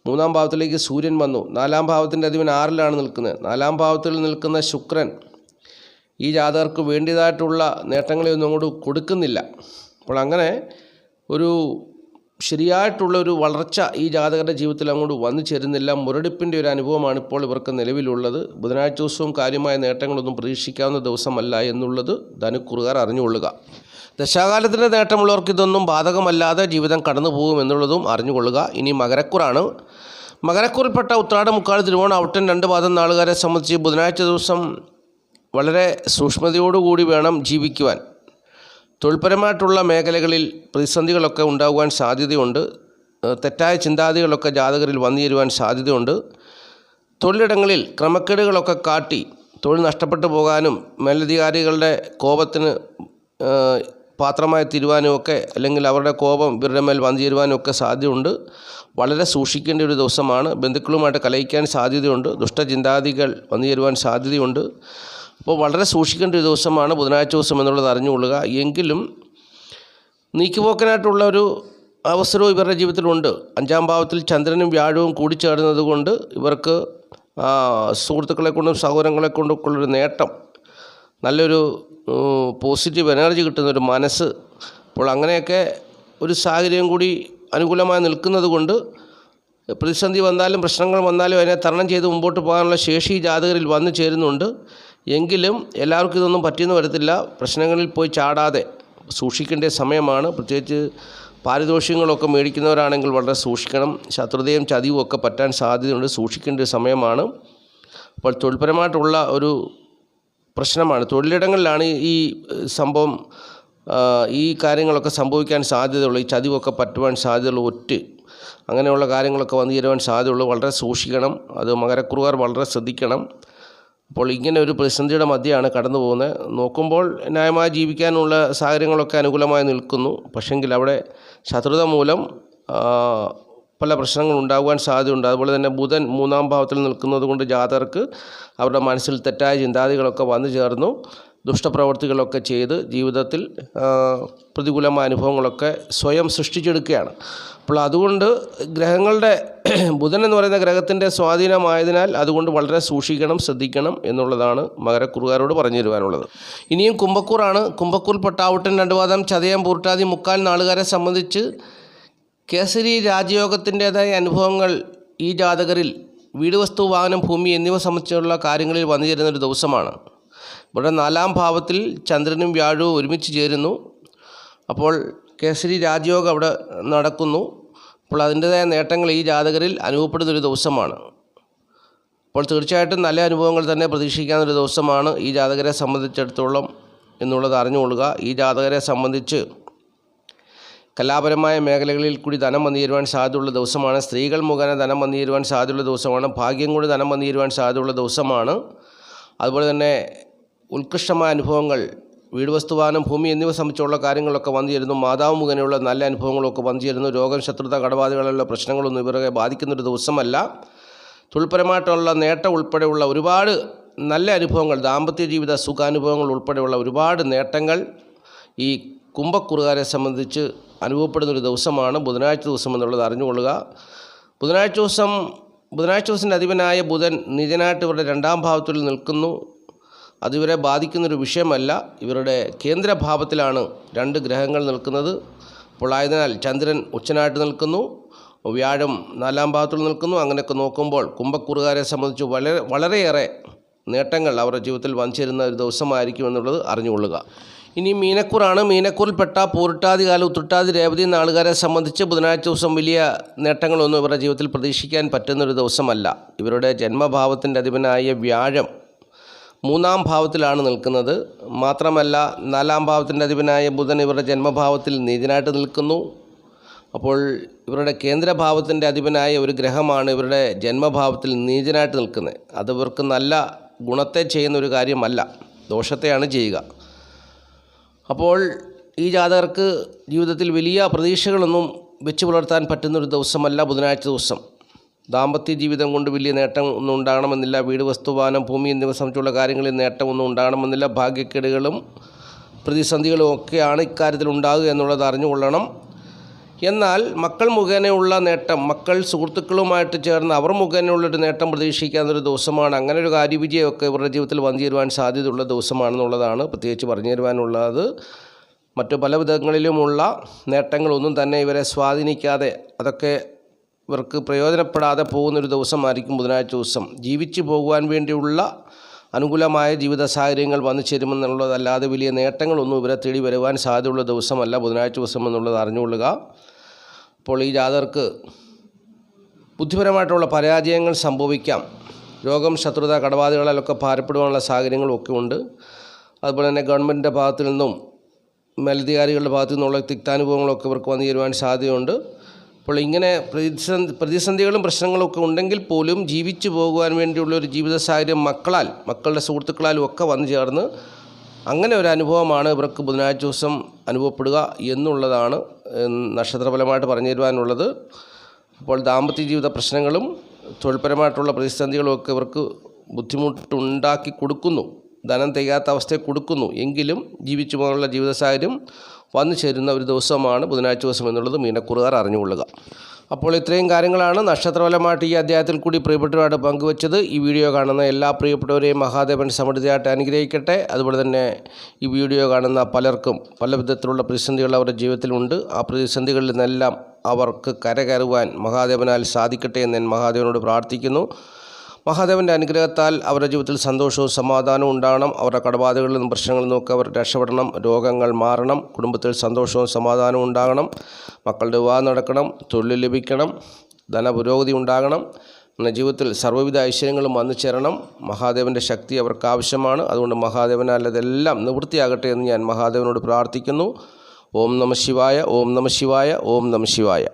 3ാം ഭാവത്തിലേക്ക് സൂര്യൻ വന്നു. 4ാം ഭാവത്തിൻ്റെ അധിപൻ 6ലാണ് നിൽക്കുന്നത്. 4ാം ഭാവത്തിൽ നിൽക്കുന്ന ശുക്രൻ ഈ ജാതകർക്ക് വേണ്ടിയതായിട്ടുള്ള നേട്ടങ്ങളെയൊന്നും അങ്ങോട്ട് കൊടുക്കുന്നില്ല. അപ്പോൾ അങ്ങനെ ഒരു ശരിയായിട്ടുള്ളൊരു വളർച്ച ഈ ജാതകരുടെ ജീവിതത്തിൽ അങ്ങോട്ട് വന്നു ചേരുന്നില്ല. മുരടിപ്പിൻ്റെ ഒരു അനുഭവമാണ് ഇപ്പോൾ ഇവർക്ക് നിലവിലുള്ളത്. ബുധനാഴ്ച ദിവസവും കാര്യമായ നേട്ടങ്ങളൊന്നും പ്രതീക്ഷിക്കാവുന്ന ദിവസമല്ല എന്നുള്ളത് ധനുക്കൂറുകാർ അറിഞ്ഞുകൊള്ളുക. ദശാകാലത്തിൻ്റെ നേട്ടമുള്ളവർക്ക് ഇതൊന്നും ബാധകമല്ലാതെ ജീവിതം കടന്നു പോകും എന്നുള്ളതും അറിഞ്ഞുകൊള്ളുക. ഇനി മകരക്കൂറാണ്. മകരക്കൂറിൽപ്പെട്ട ഉത്രാടം, മുക്കാൽ, തിരുവോണം, അവിട്ടം 2 പാദം നാളുകാരെ സംബന്ധിച്ച് ബുധനാഴ്ച ദിവസം വളരെ സൂക്ഷ്മതയോടുകൂടി വേണം ജീവിക്കുവാൻ. തൊഴിൽപരമായിട്ടുള്ള മേഖലകളിൽ പ്രതിസന്ധികളൊക്കെ ഉണ്ടാകുവാൻ സാധ്യതയുണ്ട്. തെറ്റായ ചിന്താഗതികളൊക്കെ ജാതകരിൽ വന്നു ചേരുവാൻ സാധ്യതയുണ്ട്. തൊഴിലിടങ്ങളിൽ ക്രമക്കേടുകളൊക്കെ കാട്ടി തൊഴിൽ നഷ്ടപ്പെട്ടു പോകാനും മേലധികാരികളുടെ കോപത്തിന് പാത്രമായി തീരുവാനും ഒക്കെ, അല്ലെങ്കിൽ അവരുടെ കോപം ഇവരുടെ മേൽ വന്നു ചേരുവാനും ഒക്കെ സാധ്യതയുണ്ട്. വളരെ സൂക്ഷിക്കേണ്ട ഒരു ദിവസമാണ്. ബന്ധുക്കളുമായിട്ട് കലഹിക്കാൻ സാധ്യതയുണ്ട്. ദുഷ്ടചിന്താഗതികൾ വന്നു ചേരുവാൻ സാധ്യതയുണ്ട്. അപ്പോൾ വളരെ സൂക്ഷിക്കേണ്ട ഒരു ദിവസമാണ് ബുധനാഴ്ച ദിവസം എന്നുള്ളത് അറിഞ്ഞുകൊള്ളുക. എങ്കിലും നീക്കുപോക്കനായിട്ടുള്ളൊരു അവസരവും ഇവരുടെ ജീവിതത്തിലുണ്ട്. 5ാം ഭാവത്തിൽ ചന്ദ്രനും വ്യാഴവും കൂടിച്ചേർന്നത് കൊണ്ട് ഇവർക്ക് സുഹൃത്തുക്കളെ കൊണ്ടും സഹോദരങ്ങളെ കൊണ്ടൊക്കെ ഉള്ളൊരു നേട്ടം, നല്ലൊരു പോസിറ്റീവ് എനർജി കിട്ടുന്നൊരു മനസ്സ്, അപ്പോൾ അങ്ങനെയൊക്കെ ഒരു സാഹചര്യം കൂടി അനുകൂലമായി നിൽക്കുന്നത് കൊണ്ട് പ്രതിസന്ധി വന്നാലും പ്രശ്നങ്ങൾ വന്നാലും അതിനെ തരണം ചെയ്ത് മുമ്പോട്ട് പോകാനുള്ള ശേഷി ജാതകരിൽ വന്നു ചേരുന്നുണ്ട്. എങ്കിലും എല്ലാവർക്കും ഇതൊന്നും പറ്റിയെന്ന് വരത്തില്ല. പ്രശ്നങ്ങളിൽ പോയി ചാടാതെ സൂക്ഷിക്കേണ്ട സമയമാണ്. പ്രത്യേകിച്ച് പാരിതോഷികങ്ങളൊക്കെ മേടിക്കുന്നവരാണെങ്കിൽ വളരെ സൂക്ഷിക്കണം. ശത്രുതയും ചതിവും ഒക്കെ പറ്റാൻ സാധ്യതയുണ്ട്. സൂക്ഷിക്കേണ്ട ഒരു സമയമാണ്. അപ്പോൾ തൊഴിൽപരമായിട്ടുള്ള ഒരു പ്രശ്നമാണ്. തൊഴിലിടങ്ങളിലാണ് ഈ സംഭവം, ഈ കാര്യങ്ങളൊക്കെ സംഭവിക്കാൻ സാധ്യതയുള്ളൂ. ഈ ചതിവൊക്കെ പറ്റുവാൻ സാധ്യതയുള്ളൂ. അങ്ങനെയുള്ള കാര്യങ്ങളൊക്കെ വന്നു ചേരുവാൻ സാധ്യതയുള്ളൂ. വളരെ സൂക്ഷിക്കണം. അത് മകരക്കൂറുകാർ വളരെ ശ്രദ്ധിക്കണം. അപ്പോൾ ഇങ്ങനെ ഒരു പ്രതിസന്ധിയുടെ മധ്യയാണ് കടന്നു പോകുന്നത്. നോക്കുമ്പോൾ ന്യായമായി ജീവിക്കാനുള്ള സാഹചര്യങ്ങളൊക്കെ അനുകൂലമായി നിൽക്കുന്നു. പക്ഷെങ്കിൽ അവിടെ ശത്രുത മൂലം പല പ്രശ്നങ്ങളും ഉണ്ടാകുവാൻ സാധ്യതയുണ്ട്. അതുപോലെ തന്നെ ബുധൻ 3ാം ഭാവത്തിൽ നിൽക്കുന്നത് കൊണ്ട് ജാതകർക്ക് അവരുടെ മനസ്സിൽ തെറ്റായ ചിന്താഗതികളൊക്കെ വന്നു ചേർന്നു ദുഷ്ടപ്രവർത്തികളൊക്കെ ചെയ്ത് ജീവിതത്തിൽ പ്രതികൂലമായ അനുഭവങ്ങളൊക്കെ സ്വയം സൃഷ്ടിച്ചെടുക്കുകയാണ്. അപ്പോൾ അതുകൊണ്ട് ഗ്രഹങ്ങളുടെ ബുധൻ എന്ന് പറയുന്ന ഗ്രഹത്തിൻ്റെ സ്വാധീനമായതിനാൽ അതുകൊണ്ട് വളരെ സൂക്ഷിക്കണം, ശ്രദ്ധിക്കണം എന്നുള്ളതാണ് മകരക്കൂറുകാരോട് പറഞ്ഞു തരുവാനുള്ളത്. ഇനിയും കുംഭക്കൂറാണ്. കുംഭക്കൂറിൽപ്പെട്ട ഔട്ടൻ 2 പാദം ചതയം, പൂർട്ടാതി, മുക്കാൽ നാളുകാരെ സംബന്ധിച്ച് കേസരി രാജയോഗത്തിൻ്റേതായ അനുഭവങ്ങൾ ഈ ജാതകരിൽ വീട്, വസ്തു, വാഹനം, ഭൂമി എന്നിവ സംബന്ധിച്ചുള്ള കാര്യങ്ങളിൽ വന്നു ചേരുന്നൊരു ദിവസമാണ്. ഇവിടെ 4ാം ഭാവത്തിൽ ചന്ദ്രനും വ്യാഴവും ഒരുമിച്ച് ചേരുന്നു. അപ്പോൾ കേസരി രാജയോഗം അവിടെ നടക്കുന്നു. അപ്പോൾ അതിൻ്റേതായ നേട്ടങ്ങൾ ഈ ജാതകരിൽ അനുഭവപ്പെടുന്നൊരു ദിവസമാണ്. അപ്പോൾ തീർച്ചയായിട്ടും നല്ല അനുഭവങ്ങൾ തന്നെ പ്രതീക്ഷിക്കാവുന്നൊരു ദിവസമാണ് ഈ ജാതകരെ സംബന്ധിച്ചിടത്തോളം എന്നുള്ളത് അറിഞ്ഞുകൊള്ളുക. ഈ ജാതകരെ സംബന്ധിച്ച് കലാപരമായ മേഖലകളിൽ കൂടി ധനം വന്നു ചേരുവാൻ സാധ്യതയുള്ള ദിവസമാണ്. സ്ത്രീകൾ മുഖേന ധനം വന്നു ചേരുവാൻ സാധ്യതയുള്ള ദിവസമാണ്. ഭാഗ്യം കൊണ്ട് ധനം വന്നു ചേരുവാൻ സാധ്യതയുള്ള ദിവസമാണ്. അതുപോലെ തന്നെ ഉത്കൃഷ്ടമായ അനുഭവങ്ങൾ, വീട് വസ്തുവാനം, ഭൂമി എന്നിവ സംബന്ധിച്ചുള്ള കാര്യങ്ങളൊക്കെ വന്നു ചേരുന്നു. മാതാവ് മുഖേനയുള്ള നല്ല അനുഭവങ്ങളൊക്കെ വന്നു ചേരുന്നു. രോഗം, ശത്രുത, കടബാധകളുള്ള പ്രശ്നങ്ങളൊന്നും ഇവരെ ബാധിക്കുന്നൊരു ദിവസമല്ല. തൊഴിൽപരമായിട്ടുള്ള നേട്ടം ഉൾപ്പെടെയുള്ള ഒരുപാട് നല്ല അനുഭവങ്ങൾ, ദാമ്പത്യ ജീവിത സുഖാനുഭവങ്ങൾ ഉൾപ്പെടെയുള്ള ഒരുപാട് നേട്ടങ്ങൾ ഈ കുംഭക്കുറുകാരെ സംബന്ധിച്ച് അനുഭവപ്പെടുന്നൊരു ദിവസമാണ് ബുധനാഴ്ച ദിവസം എന്നുള്ളത് അറിഞ്ഞുകൊള്ളുക. ബുധനാഴ്ച ദിവസത്തിൻ്റെ അധിപനായ ബുധൻ നീചനായിട്ട് ഇവരുടെ 2ാം ഭാവത്തിൽ നിൽക്കുന്നു. അതിവരെ ബാധിക്കുന്നൊരു വിഷയമല്ല. ഇവരുടെ കേന്ദ്രഭാവത്തിലാണ് 2 ഗ്രഹങ്ങൾ നിൽക്കുന്നത്. അപ്പോൾ ആയതിനാൽ ചന്ദ്രൻ ഉച്ചനായിട്ട് നിൽക്കുന്നു, വ്യാഴം 4ാം ഭാവത്തിൽ നിൽക്കുന്നു. അങ്ങനെയൊക്കെ നോക്കുമ്പോൾ കുംഭക്കുറുകാരെ സംബന്ധിച്ച് വളരെയേറെ നേട്ടങ്ങൾ അവരുടെ ജീവിതത്തിൽ വന്നു ചേരുന്ന ഒരു ദിവസമായിരിക്കും എന്നുള്ളത് അറിഞ്ഞുകൊള്ളുക. ഇനി മീനക്കൂറാണ്. മീനക്കൂറിൽപ്പെട്ട പൂരിട്ടാതി കാല ഉത്രട്ടാതി രേവതി നാളുകാരെ സംബന്ധിച്ച് ബുധനാഴ്ച ദിവസം വലിയ നേട്ടങ്ങളൊന്നും ഇവരുടെ ജീവിതത്തിൽ പ്രതീക്ഷിക്കാൻ പറ്റുന്നൊരു ദിവസമല്ല. ഇവരുടെ ജന്മഭാവത്തിൻ്റെ അധിപനായ വ്യാഴം 3ാം ഭാവത്തിലാണ് നിൽക്കുന്നത്. മാത്രമല്ല 4ാം ഭാവത്തിൻ്റെ അധിപനായ ബുധൻ ഇവരുടെ ജന്മഭാവത്തിൽ നീചനായിട്ട് നിൽക്കുന്നു. അപ്പോൾ ഇവരുടെ കേന്ദ്രഭാവത്തിൻ്റെ അധിപനായ ഒരു ഗ്രഹമാണ് ഇവരുടെ ജന്മഭാവത്തിൽ നീചനായിട്ട് നിൽക്കുന്നത്. അത് ഇവർക്ക് നല്ല ഗുണത്തെ ചെയ്യുന്നൊരു കാര്യമല്ല, ദോഷത്തെയാണ് ചെയ്യുക. അപ്പോൾ ഈ ജാതകർക്ക് ജീവിതത്തിൽ വലിയ പ്രതീക്ഷകളൊന്നും വെച്ച് പുലർത്താൻ പറ്റുന്നൊരു ദിവസമല്ല ബുധനാഴ്ച ദിവസം. ദാമ്പത്യ ജീവിതം കൊണ്ട് വലിയ നേട്ടം ഒന്നും ഉണ്ടാകണമെന്നില്ല. വീട്, വസ്തുവാനം, ഭൂമി എന്നിവ സംബന്ധിച്ചുള്ള കാര്യങ്ങളിൽ നേട്ടമൊന്നും ഉണ്ടാകണമെന്നില്ല. ഭാഗ്യക്കേടുകളും പ്രതിസന്ധികളും ഒക്കെയാണ് ഇക്കാര്യത്തിൽ ഉണ്ടാകുക എന്നുള്ളത് അറിഞ്ഞുകൊള്ളണം. എന്നാൽ മക്കൾ മുഖേനയുള്ള നേട്ടം, മക്കൾ സുഹൃത്തുക്കളുമായിട്ട് ചേർന്ന് അവർ മുഖേനയുള്ളൊരു നേട്ടം പ്രതീക്ഷിക്കാവുന്നൊരു ദിവസമാണ്. അങ്ങനെ ഒരു കാര്യവിജയമൊക്കെ ഇവരുടെ ജീവിതത്തിൽ വന്നു ചേരുവാൻ സാധ്യതയുള്ള ദിവസമാണെന്നുള്ളതാണ് പ്രത്യേകിച്ച് പറഞ്ഞു തരുവാനുള്ളത്. മറ്റു പല വിധങ്ങളിലുമുള്ള നേട്ടങ്ങളൊന്നും തന്നെ ഇവരെ സ്വാധീനിക്കാതെ, അതൊക്കെ ഇവർക്ക് പ്രയോജനപ്പെടാതെ പോകുന്നൊരു ദിവസമായിരിക്കും ബുധനാഴ്ച ദിവസം. ജീവിച്ചു പോകുവാൻ വേണ്ടിയുള്ള അനുകൂലമായ ജീവിത സാഹചര്യങ്ങൾ വന്നു ചേരുമെന്നുള്ളതല്ലാതെ വലിയ നേട്ടങ്ങളൊന്നും ഇവരെ തേടി വരുവാൻ സാധ്യതയുള്ള ദിവസമല്ല ബുധനാഴ്ച ദിവസം എന്നുള്ളത് അറിഞ്ഞുകൊള്ളുക. അപ്പോൾ ഈ ജാതകർക്ക് ബുദ്ധിപരമായിട്ടുള്ള പരാജയങ്ങൾ സംഭവിക്കാം. രോഗം, ശത്രുത, കടബാധകളിലൊക്കെ ഭാരപ്പെടുവാനുള്ള സാഹചര്യങ്ങളൊക്കെ ഉണ്ട്. അതുപോലെ തന്നെ ഗവൺമെൻറ്റിൻ്റെ ഭാഗത്തു നിന്നും മേലധികാരികളുടെ ഭാഗത്തു നിന്നുള്ള തിക്താനുഭവങ്ങളൊക്കെ ഇവർക്ക് വന്നു ചേരുവാൻ സാധ്യതയുണ്ട്. അപ്പോൾ ഇങ്ങനെ പ്രതിസന്ധികളും പ്രശ്നങ്ങളൊക്കെ ഉണ്ടെങ്കിൽ പോലും ജീവിച്ചു പോകുവാൻ വേണ്ടിയുള്ളൊരു ജീവിത സാഹചര്യം മക്കളുടെ സുഹൃത്തുക്കളാലും ഒക്കെ വന്നു ചേർന്ന് അങ്ങനെ ഒരു അനുഭവമാണ് ഇവർക്ക് ബുധനാഴ്ച ദിവസം അനുഭവപ്പെടുക എന്നുള്ളതാണ് നക്ഷത്രഫലമായിട്ട് പറഞ്ഞു തരുവാനുള്ളത്. അപ്പോൾ ദാമ്പത്യ ജീവിത പ്രശ്നങ്ങളും തൊഴിൽപരമായിട്ടുള്ള പ്രതിസന്ധികളും ഒക്കെ ഇവർക്ക് ബുദ്ധിമുട്ടുണ്ടാക്കി കൊടുക്കുന്നു, ധനം തികയാത്ത അവസ്ഥയെ കൊടുക്കുന്നു. എങ്കിലും ജീവിച്ചു പോകാനുള്ള ജീവിത സാഹചര്യം വന്നു ചേരുന്ന ഒരു ദിവസമാണ് ബുധനാഴ്ച ദിവസം എന്നുള്ളത് മീനക്കൂറുകാർ അറിഞ്ഞുകൊള്ളുക. അപ്പോൾ ഇത്രയും കാര്യങ്ങളാണ് നക്ഷത്രഫലമായിട്ട് ഈ അധ്യായത്തിൽ കൂടി പ്രിയപ്പെട്ടവരായിട്ട് പങ്കുവച്ചത്. ഈ വീഡിയോ കാണുന്ന എല്ലാ പ്രിയപ്പെട്ടവരെയും മഹാദേവൻ സമൃദ്ധിയായിട്ട് അനുഗ്രഹിക്കട്ടെ. അതുപോലെ തന്നെ ഈ വീഡിയോ കാണുന്ന പലർക്കും പല വിധത്തിലുള്ള പ്രതിസന്ധികൾ അവരുടെ ജീവിതത്തിലുണ്ട്. ആ പ്രതിസന്ധികളിൽ നിന്നെല്ലാം അവർക്ക് കരകയറുവാൻ മഹാദേവനാൽ സാധിക്കട്ടെ എന്ന് ഞാൻ മഹാദേവനോട് പ്രാർത്ഥിക്കുന്നു. മഹാദേവൻ്റെ അനുഗ്രഹത്താൽ അവരുടെ ജീവിതത്തിൽ സന്തോഷവും സമാധാനവും ഉണ്ടാകണം. അവരുടെ കടബാധകളിൽ നിന്നും പ്രശ്നങ്ങളിൽ നിന്നൊക്കെ അവർ രക്ഷപ്പെടണം. രോഗങ്ങൾ മാറണം. കുടുംബത്തിൽ സന്തോഷവും സമാധാനവും ഉണ്ടാകണം. മക്കളുടെ വിവാഹം നടക്കണം. തൊഴിൽ ലഭിക്കണം. ധനപുരോഗതി ഉണ്ടാകണം. അങ്ങനെ ജീവിതത്തിൽ സർവ്വവിധ ഐശ്വര്യങ്ങളും വന്നു ചേരണം. മഹാദേവൻ്റെ ശക്തി അവർക്ക് ആവശ്യമാണ്. അതുകൊണ്ട് മഹാദേവനാൽ അതെല്ലാം നിവൃത്തിയാകട്ടെ എന്ന് ഞാൻ മഹാദേവനോട് പ്രാർത്ഥിക്കുന്നു. ഓം നമഃ ശിവായ, ഓം നമഃ ശിവായ, ഓം നമഃ ശിവായ.